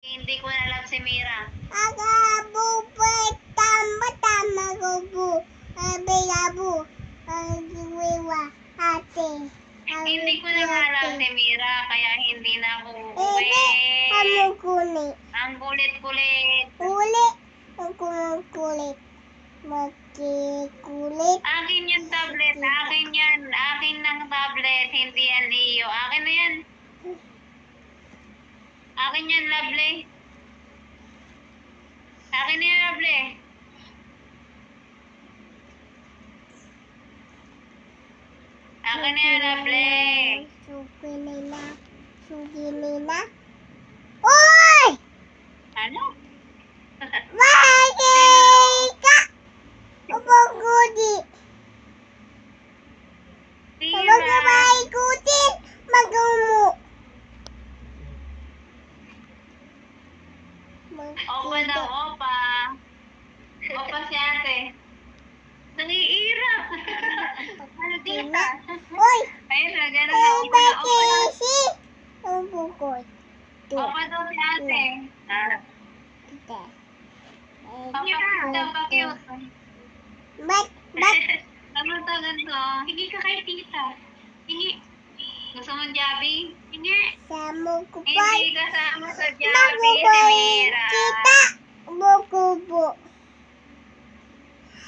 Hindi ko na alam si Mira. Agabu tama tama gubu. Abeyabu. Agiwa ate. Hindi ko na alam si Mira, kaya hindi na ako uuwi. Amo kulit. Ang kulit-kulit. Kulit. Ang kulit. Kulit. Akin yung tablet. Akin yan. Akin ng tablet. Hindi yan iyo. Akin na yan. Akin yan, lovely. Akin na yan, lovely. Akin na yan, lovely. Sugi nila. Sugi nila. Oy! Ano? Mahika! Upagudi. Mira. Kapag maikutin, magamu. Opa daw, opa. Opa si ate. Nangiirap. Ano tita? Oy! Ayun na, gano'n na. Opa na, opa na. Kisi! Ang bukod. Opa daw si ate. Kita. Cute daw, cute. Ba't? Ano to, ganito? Hingi ka kay tita. Hingi. Gusto mong Jabi? Hingi. Samo ko pa. Hindi kasama sa Jabi si Mira. Kita! Bukubo.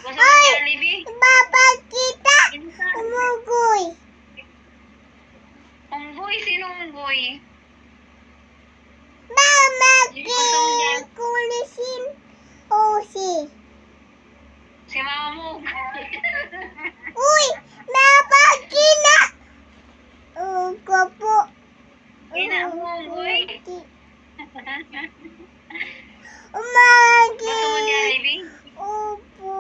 Gusto mong Jollibee? Baba kita! Insa? Umugoy. Unggoy? Sino unggoy? Mama Gusto mo yan? kulisin. Osi. Si mama mo. Uy! Napagina! Kapo. Ina mo, unggoy. Umagi. Gusto mo Jollibee? Upo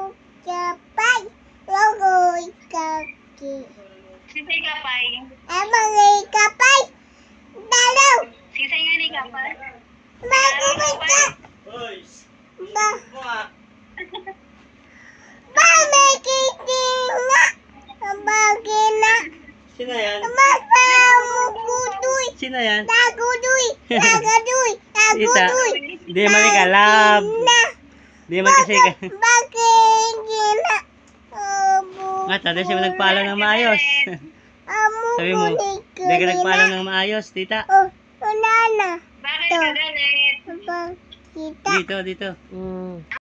kapay. Logoy kaki. Sisay kapay. Amangay kapay. Dalaw. Sisay nga ni kapay. Magubay ka. Hoy! Ba? Mo ah! Ba may kiting nga. Bagina. Sino yan? Mapamukutoy. Sino yan? Tagudoy. Tagadoy. Tagudoy. Di man ka love. Na. Di man kasi ka. Bakit gina? Nga, tanda siya nagpaalam ng maayos. Amo Sabi mo, di ka nagpaalam ng maayos, tita. Oh, wala na. Bakit ka galit? Kita. Dito, dito.